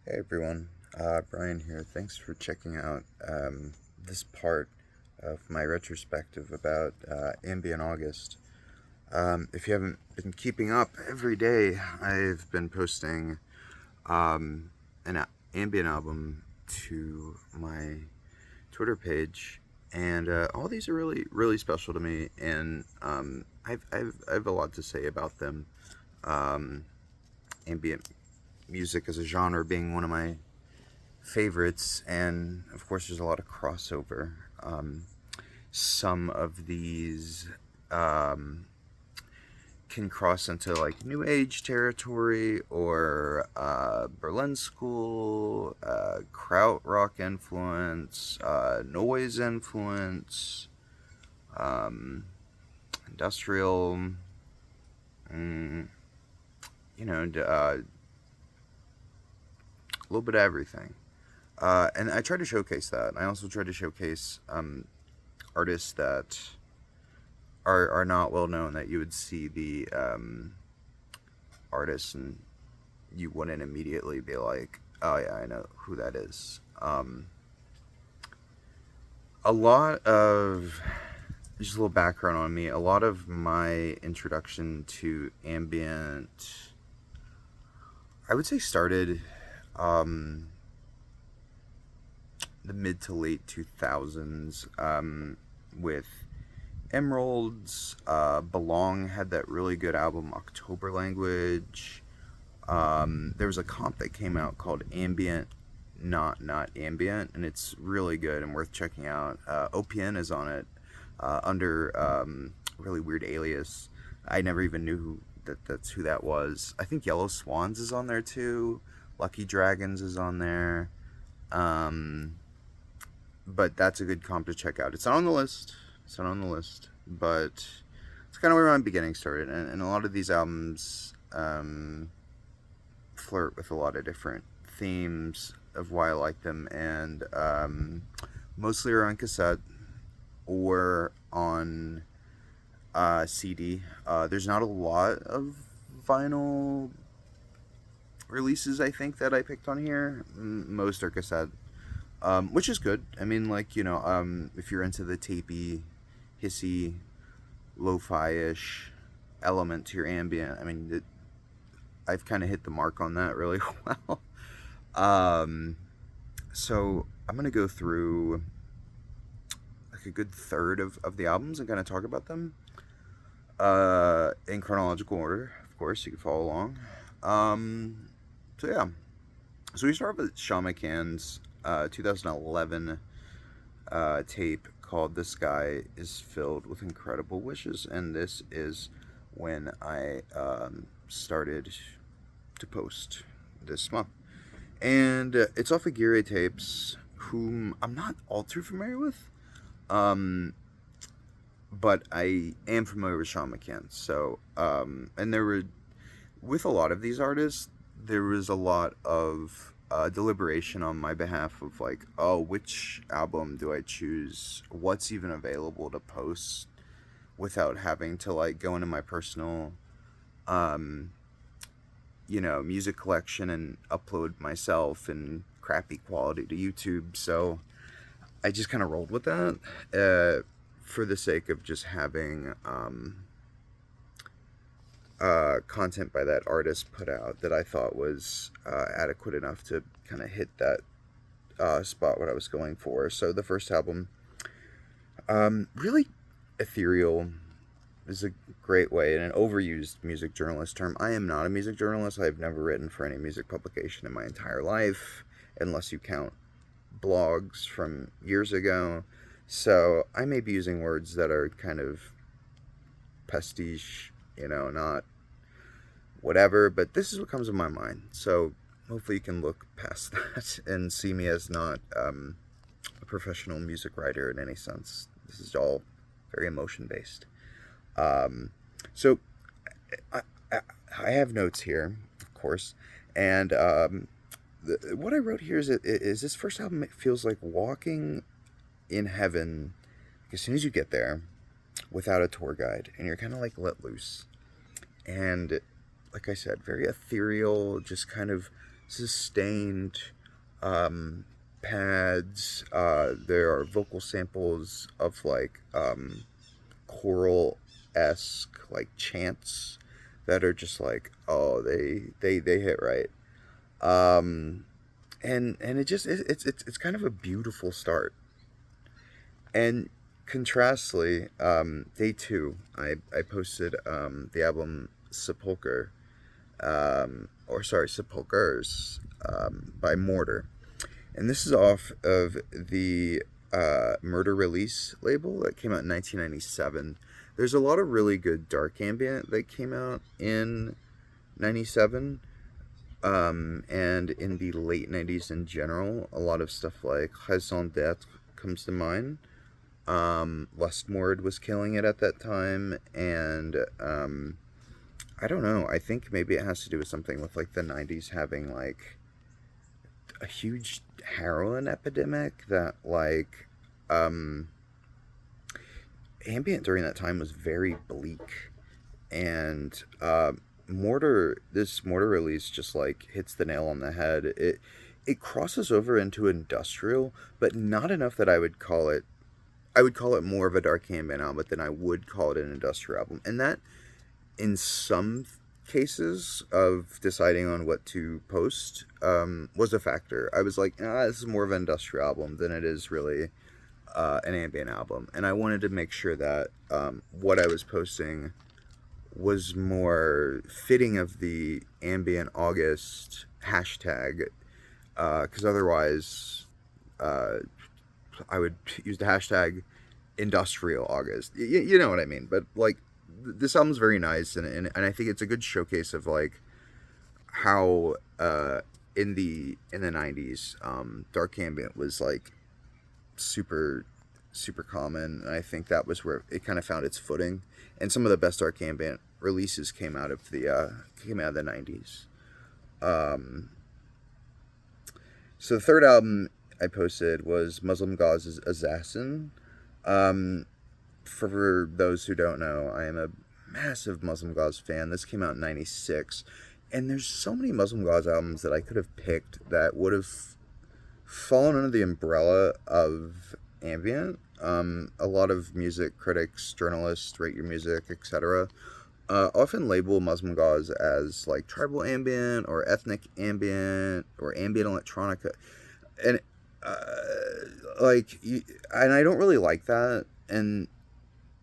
Hey everyone, Brian here. Thanks for checking out this part of my retrospective about Ambient August. If you haven't been keeping up, every day I've been posting an ambient album to my Twitter page, and all these are really, really special to me, and I have a lot to say about them. Um, Ambient music as a genre being one of my favorites, and of course, there's a lot of crossover. Some of these um, can cross into like New Age territory or Berlin School, Krautrock influence, noise influence, um, industrial, mm, a little bit of everything. And I try to showcase that. I also try to showcase artists that are not well known, that you would see the artists and you wouldn't immediately be like, oh yeah, I know who that is. A lot of just a little background on me. A lot of my introduction to ambient, I would say, started um, the mid to late 2000s with Emeralds. Belong had that really good album, October Language. There was a comp that came out called Ambient, Not Ambient, and it's really good and worth checking out. OPN is on it under really weird alias. I never even knew that's who that was. I think Yellow Swans is on there too. Lucky Dragons is on there. Um, but that's a good comp to check out. It's not on the list. It's not on the list, but it's kind of where my beginning started. And a lot of these albums flirt with a lot of different themes of why I like them, and mostly are on cassette or on CD. There's not a lot of vinyl releases, I think, that I picked on here. Most are cassette, which is good. I mean, like, if you're into the tapey, hissy, lo-fi ish element to your ambient, I mean, I've kind of hit the mark on that really well. Um, so I'm gonna go through like a good third of the albums and kind of talk about them in chronological order. Of course, you can follow along. So yeah, so we start with Sean McCann's 2011 tape called "The Sky Is Filled with Incredible Wishes," and this is when I started to post this month. And it's off of Geary Tapes, whom I'm not all too familiar with, um, but I am familiar with Sean McCann. So, and there were, with a lot of these artists, there was a lot of deliberation on my behalf of like, oh, which album do I choose? What's even available to post without having to like go into my personal um, music collection and upload myself in crappy quality to YouTube. So I just kind of rolled with that for the sake of just having content by that artist put out that I thought was adequate enough to kind of hit that spot what I was going for. So the first album, really ethereal, is a great way, and an overused music journalist term. I am not a music journalist. I've never written for any music publication in my entire life, unless you count blogs from years ago. So I may be using words that are kind of pastiche, not whatever, but this is what comes to my mind. So hopefully you can look past that and see me as not a professional music writer in any sense. This is all very emotion based. Um, so I, I, I have notes here, of course, and what I wrote here is this first album, it feels like walking in heaven as soon as you get there without a tour guide, and you're kind of like let loose. And like I said, very ethereal, just kind of sustained pads. There are vocal samples of like choral esque like chants that are just like, oh, they hit right. Um, and it just it's kind of a beautiful start. And contrastly, day two, I posted the album Sepulcher, or sorry, Sepulchers, by Mortar. And this is off of the Murder Release label that came out in 1997. There's a lot of really good dark ambient that came out in 97, and in the late 90s in general. A lot of stuff like Raison d'être comes to mind. Lustmord was killing it at that time, and I don't know. I think maybe it has to do with something with like the 90s having like a huge heroin epidemic that like um ambient during that time was very bleak. And this Mortar release just like hits the nail on the head. It crosses over into industrial, but not enough that I would call it more of a dark ambient album than I would call it an industrial album. And that, in some cases of deciding on what to post, was a factor. I was like, this is more of an industrial album than it is really an ambient album. And I wanted to make sure that what I was posting was more fitting of the ambient August hashtag, because otherwise I would use the hashtag industrial August. You know what I mean? But like, this album's very nice, and I think it's a good showcase of like how in the 90s, dark ambient was like super common. And I think that was where it kind of found its footing. And some of the best dark ambient releases came out of the 90s. Um, so the third album I posted was Muslim Gauze's Assassin. Um, for those who don't know, I am a massive Muslim Gauze fan. This came out in '96, and there's so many Muslim Gauze albums that I could have picked that would have fallen under the umbrella of ambient. A lot of music critics, journalists, rate your music, etc., often label Muslim Gauze as like tribal ambient or ethnic ambient or ambient electronica, and like, and I don't really like that. And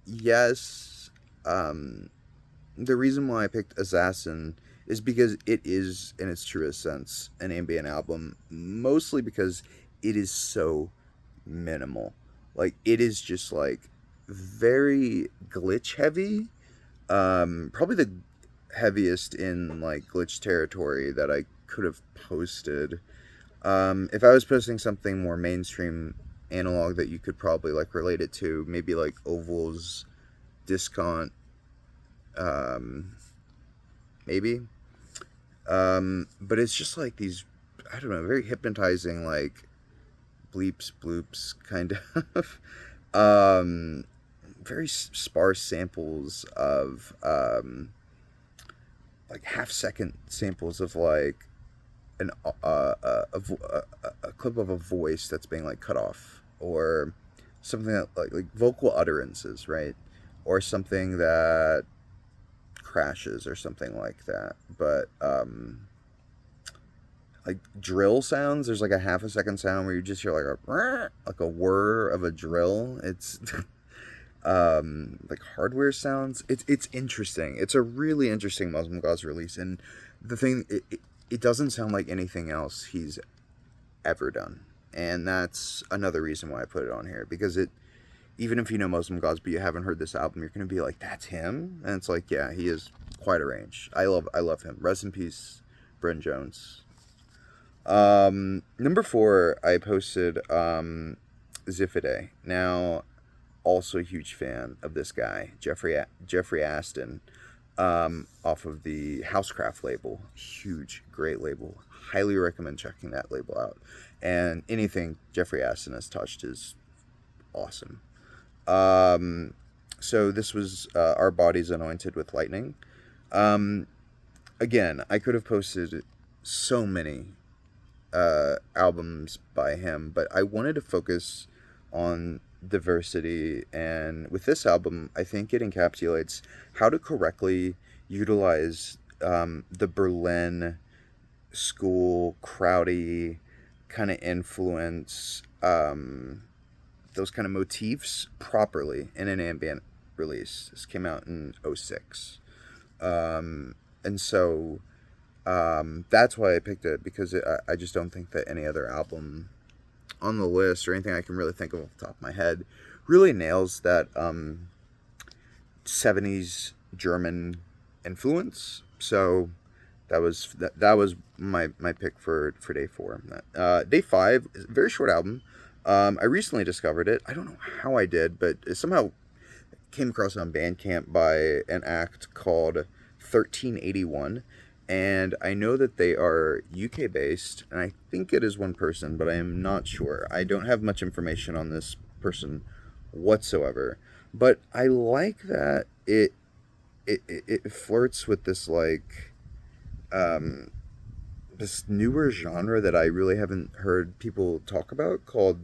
yes, the reason why I picked Assassin is because it is, in its truest sense, an ambient album, mostly because it is so minimal. Like, it is just like very glitch heavy. Probably the heaviest in like glitch territory that I could have posted. If I was posting something more mainstream analog that you could probably like relate it to, maybe like Oval's Discount, um, maybe. But it's just like these, I don't know, very hypnotizing like bleeps bloops kind of, very sparse samples of like half-second samples of like an a clip of a voice that's being like cut off, or something that like vocal utterances, right, or something that crashes or something like that. But like drill sounds, there's like a half a second sound where you just hear like a whir of a drill. It's like hardware sounds. It's interesting. It's a really interesting Muslim Gauze release, and the thing, it doesn't sound like anything else he's ever done. And that's another reason why I put it on here, because it, even if you know Muslim Gauze but you haven't heard this album, you're gonna be like, that's him? And it's like, yeah, he is quite a range. I love him. Rest in peace, Bryn Jones. Number 4, I posted Zifide. Now, also a huge fan of this guy, Jeffrey Aston, off of the Housecraft label. Huge, great label. Highly recommend checking that label out. And anything Jeffrey Aston has touched is awesome. So this was Our Bodies Anointed with Lightning. Again, I could have posted so many albums by him, but I wanted to focus on diversity. And with this album, I think it encapsulates how to correctly utilize the Berlin school, crowdy kind of influence, those kind of motifs properly in an ambient release. This came out in '06. And so that's why I picked it, because I just don't think that any other album on the list, or anything I can really think of off the top of my head, really nails that 70s German influence. So that was my pick for day 4. Day 5 is a very short album. I recently discovered it. I don't know how I did, but it somehow came across on Bandcamp by an act called 1381. And I know that they are UK based, and I think it is one person, but I am not sure. I don't have much information on this person whatsoever. But I like that it flirts with this, like, this newer genre that I really haven't heard people talk about, called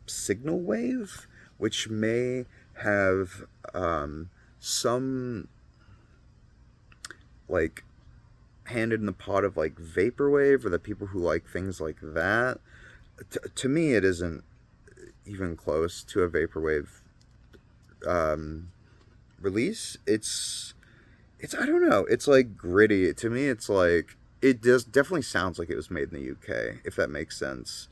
signal wave, which may have some, like, hand in the pot of, like, vaporwave, or the people who like things like that. To me, it isn't even close to a vaporwave um, release. It's I don't know. It's like gritty. To me, it's like, it does definitely sounds like it was made in the UK, if that makes sense.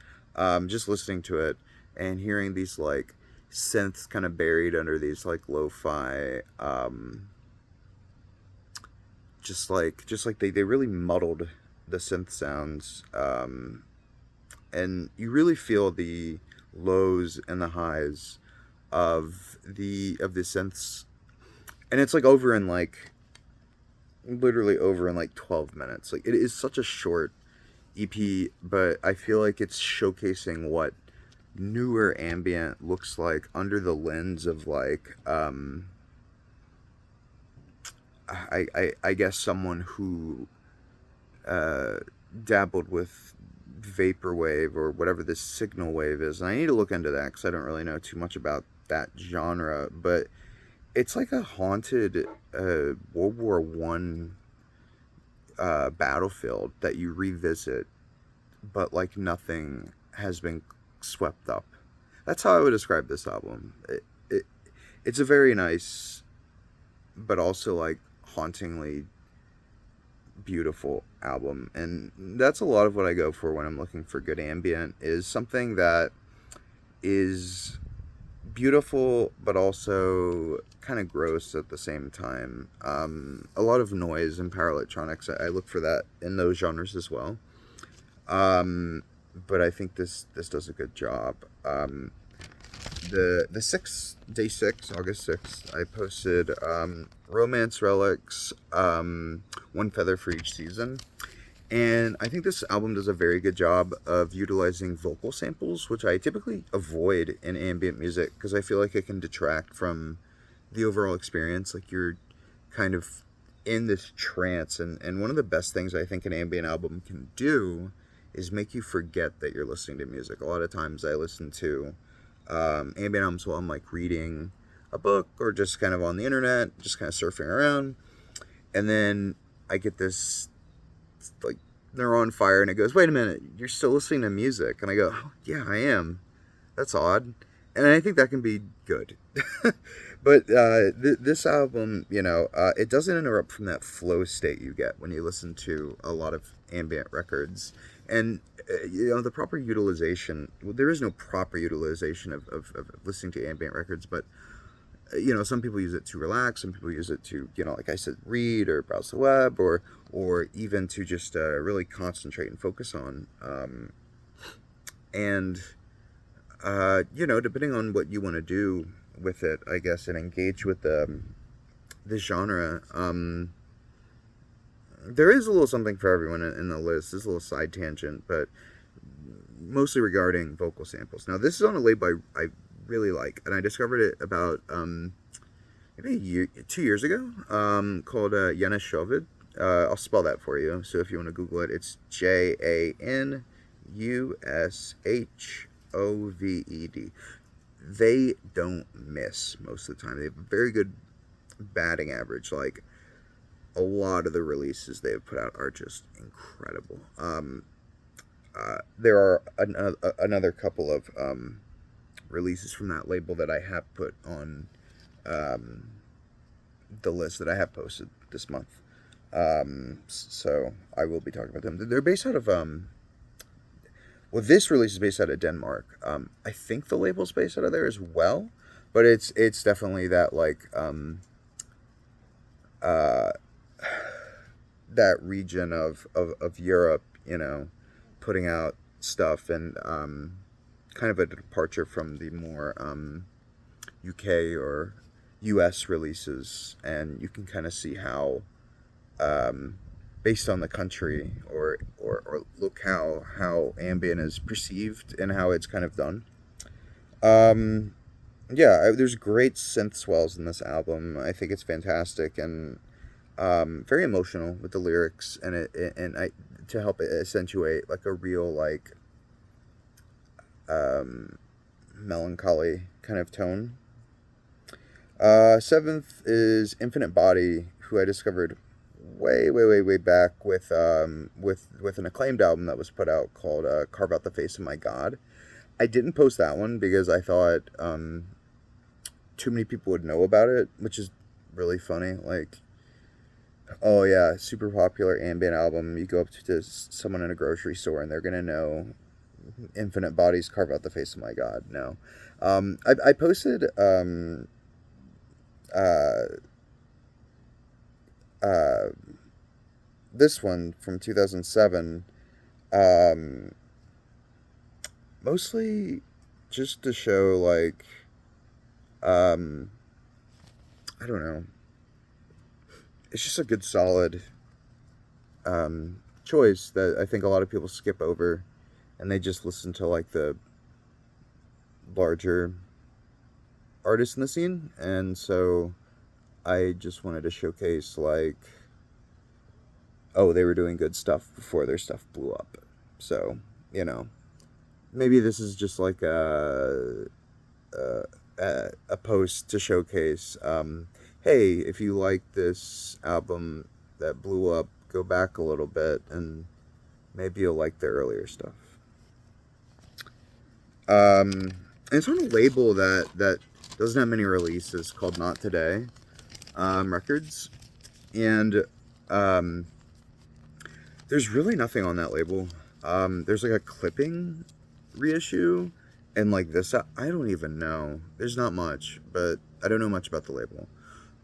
Just listening to it and hearing these, like, synths kind of buried under these, like, lo-fi, just like they really muddled the synth sounds, and you really feel the lows and the highs of the synths, and it's like over in, like, literally over in, like, 12 minutes. Like, it is such a short EP, but I feel like it's showcasing what newer ambient looks like under the lens of, like, I guess someone who uh, dabbled with vaporwave, or whatever this signal wave is. And I need to look into that, because I don't really know too much about that genre. But it's like a haunted World War One battlefield that you revisit, but, like, nothing has been swept up. That's how I would describe this album. It's a very nice, but also, like, hauntingly beautiful album, and that's a lot of what I go for when I'm looking for good ambient, is something that is beautiful but also kind of gross at the same time. A lot of noise and power electronics, I look for that in those genres as well. But I think this does a good job. The 6th, day 6, August 6th, I posted Romance Relics, One Feather for Each Season. And I think this album does a very good job of utilizing vocal samples, which I typically avoid in ambient music, because I feel like it can detract from the overall experience. Like, you're kind of in this trance, and one of the best things I think an ambient album can do is make you forget that you're listening to music. A lot of times I listen to ambient albums while I'm, like, reading a book, or just kind of on the internet, just kind of surfing around, and then I get this, like, neuron fire, and it goes, wait a minute, you're still listening to music. And I go, oh, yeah, I am. That's odd. And I think that can be good. But this album, it doesn't interrupt from that flow state you get when you listen to a lot of ambient records. And the proper utilization, well, there is no proper utilization of listening to ambient records, but some people use it to relax, some people use it to, like I said, read or browse the web, or even to just really concentrate and focus on. And depending on what you want to do with it, I guess, and engage with the genre, there is a little something for everyone in the list. This is a little side tangent, but mostly regarding vocal samples. Now, this is on a label I really like, and I discovered it about maybe 2 years ago, called Yana Shovid. I'll spell that for you. So if you want to Google it, it's JANUSHOVED. They don't miss most of the time. They have a very good batting average. Like, a lot of the releases they've put out are just incredible. There are another couple of releases from that label that I have put on um, the list that I have posted this month. So I will be talking about them. They're based out of well, this release is based out of Denmark. I think the label's based out of there as well, but it's definitely that like uh, that region of Europe, putting out stuff, and kind of a departure from the more UK or US releases, and you can kind of see how, um, based on the country, or look how ambient is perceived and how it's kind of done. Um, yeah, there's great synth swells in this album. I think it's fantastic, and very emotional with the lyrics, and and I to help accentuate like a real like um, melancholy kind of tone. Seventh is Infinite Body, who I discovered way back with an acclaimed album that was put out called Carve Out the Face of My God. I didn't post that one because I thought too many people would know about it, which is really funny. Like, oh yeah, super popular ambient album. You go up to someone in a grocery store and they're gonna know Infinite Bodies Carve Out the Face of My God. No, I posted uh, uh, this one from 2007, um, mostly just to show like, um, I don't know, it's just a good solid choice that I think a lot of people skip over, and they just listen to like the larger artists in the scene. And so I just wanted to showcase like, oh, they were doing good stuff before their stuff blew up. So, you know, maybe this is just like a post to showcase, hey, if you like this album that blew up, go back a little bit and maybe you'll like the earlier stuff. And it's on a label that doesn't have many releases, called Not Today Records. And um, there's really nothing on that label. There's like a clipping reissue, and like this, I don't even know. There's not much, but I don't know much about the label.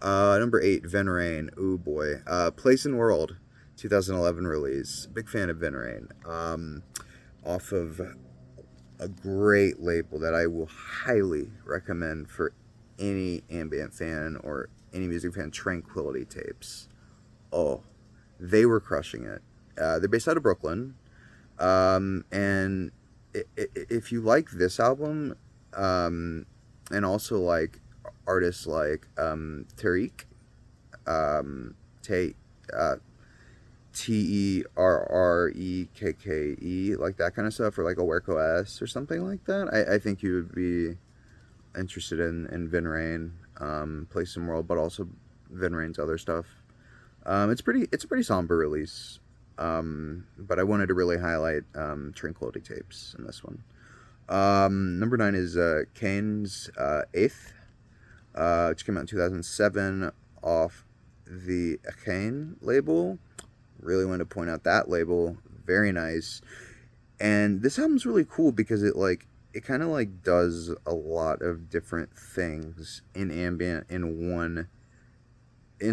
Number 8, Vin Rain. Ooh boy. Place in World, 2011 release. Big fan of Vin Rain. Off of a great label that I will highly recommend for any ambient fan or any music fan, Tranquility Tapes. Oh, they were crushing it. They're based out of Brooklyn. And if you like this album, and also like artists like Tariq, Tate, uh, TERREKKE, like that kind of stuff, or like Awerko S or something like that, I think you would be interested in Vin Rain, Place in World, but also Vin Rain's other stuff. It's a pretty somber release, but I wanted to really highlight Tranquility Tapes in this one. Number 9 is Kane's Eighth, which came out in 2007 off the Kane label. Really want to point out that label. Very nice. And this album's really cool because it kind of like does a lot of different things in ambient in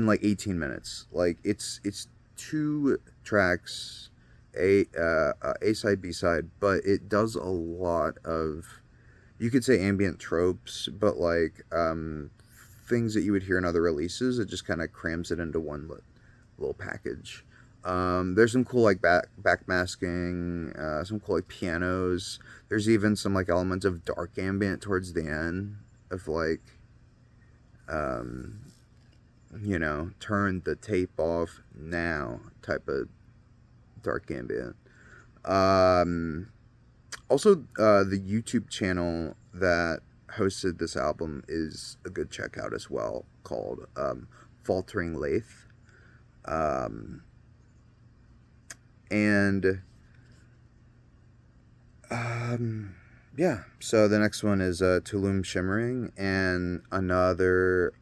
like 18 minutes. Like it's two tracks, a side, B side, but it does a lot of, you could say, ambient tropes, but like things that you would hear in other releases. It just kind of crams it into one little package. There's some cool like backmasking, some cool like pianos. There's even some like elements of dark ambient towards the end of like, um, you know, turn the tape off now type of dark ambient. Um, Also, the YouTube channel that hosted this album is a good check out as well, called Faltering Lathe. Um, and yeah, so the next one is Tulum Shimmering, and another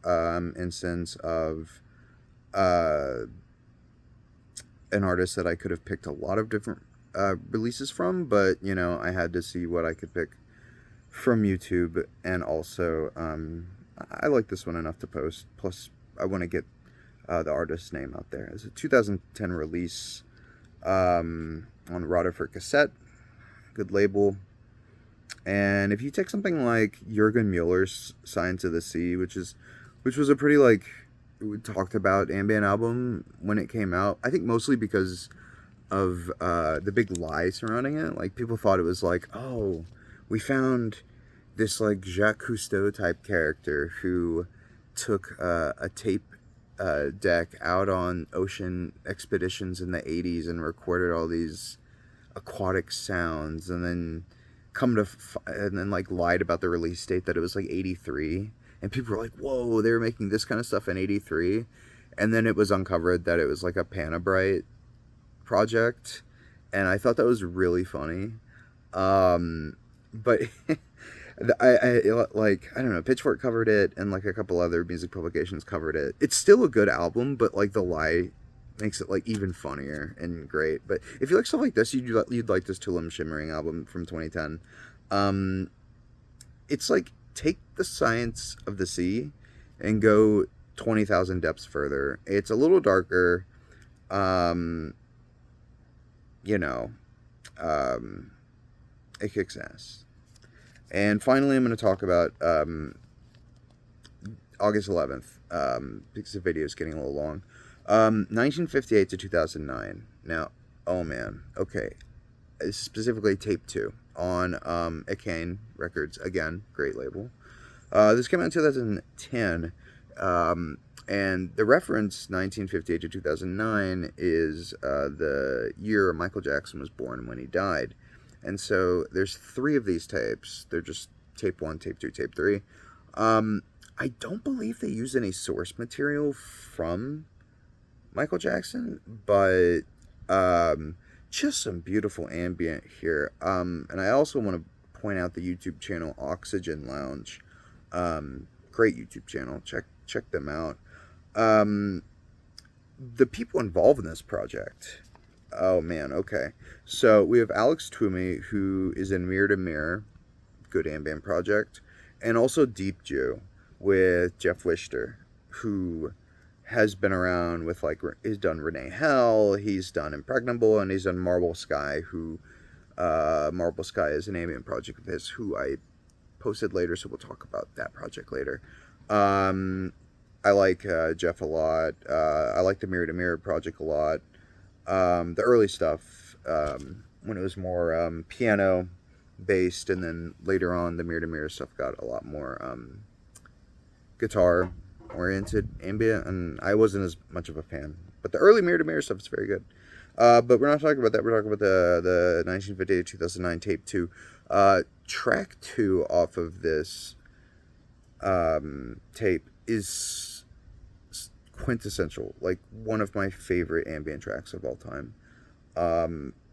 instance of uh, an artist that I could have picked a lot of different releases from, but you know, I had to see what I could pick from YouTube, and also I like this one enough to post. Plus, I want to get the artist's name out there. It's a 2010 release on Rutherford cassette, good label. And if you take something like Jürgen Mueller's "Science of the Sea," which was a pretty like talked about ambient album when it came out, I think mostly because of the big lie surrounding it. Like people thought it was like, oh, we found this like Jacques Cousteau type character who took a tape deck out on ocean expeditions in the 80s and recorded all these aquatic sounds, and then and then like lied about the release date, that it was like 83, and people were like, whoa, they were making this kind of stuff in 83. And then it was uncovered that it was like a Panabrite project, and I thought that was really funny. But like, I don't know, Pitchfork covered it, and like a couple other music publications covered it. It's still a good album, but like the lie makes it like even funnier and great. But if you like stuff like this, you'd like this Tulum Shimmering album from 2010. Um, it's like, take the Science of the Sea and go 20,000 depths further. It's a little darker. Um, you know, um, it kicks ass. And finally, I'm going to talk about August 11th, because the video is getting a little long. 1958 to 2009. Now, oh man, okay. Specifically tape 2 on Akane Records. Again, great label. This came out in 2010. And the reference 1958 to 2009 is the year Michael Jackson was born when he died. And so there's 3 of these tapes. They're just tape 1, tape 2, tape 3. I don't believe they use any source material from Michael Jackson, but just some beautiful ambient here. And I also want to point out the YouTube channel Oxygen Lounge. Great YouTube channel. Check them out. The people involved in this project. Oh man, okay. So we have Alex Twomey, who is in Mirror to Mirror, good ambient project, and also Deep Jew with Jeff Lichter, who has been around with like, he's done Renee Hell, he's done Impregnable, and he's done Marble Sky, Marble Sky is an ambient project of his, who I posted later, so we'll talk about that project later. I like Jeff a lot. I like the Mirror to Mirror project a lot. The early stuff, when it was more piano based, and then later on the Mirror to Mirror stuff got a lot more guitar oriented ambient, and I wasn't as much of a fan. But the early Mirror to Mirror stuff is very good. But we're not talking about that. We're talking about the 1958 2009 tape 2. Track 2 off of this tape is quintessential, like one of my favorite ambient tracks of all time.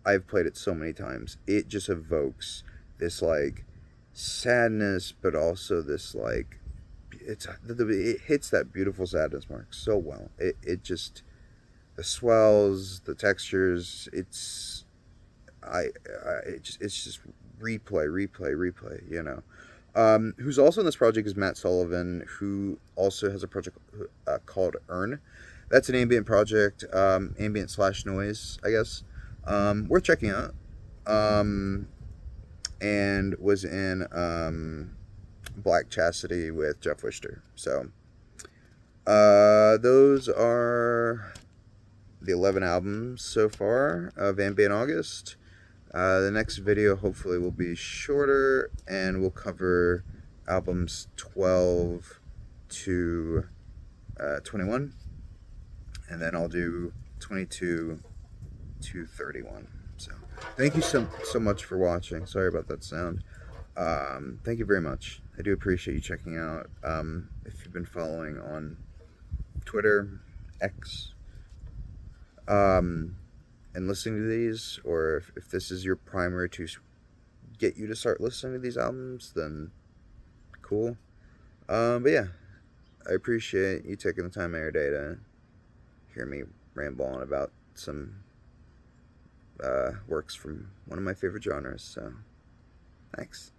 I've played it so many times. It just evokes this like sadness, but also this like, it hits that beautiful sadness mark so well. It just, the swells, the textures, it's just replay, you know. Who's also in this project is Matt Sullivan, who also has a project called Earn. That's an ambient project, ambient slash noise, I guess. Worth checking out. And was in Black Chastity with Jeff Lichter. So those are the 11 albums so far of Ambient August. The next video hopefully will be shorter, and we'll cover albums 12 to 21, and then I'll do 22 to 31. So thank you so much for watching. Sorry about that sound. Thank you very much. I do appreciate you checking out. If you've been following on Twitter, X, and listening to these, or if this is your primary to get you to start listening to these albums, then cool. But yeah, I appreciate you taking the time of your day to hear me ramble on about some works from one of my favorite genres. So, thanks.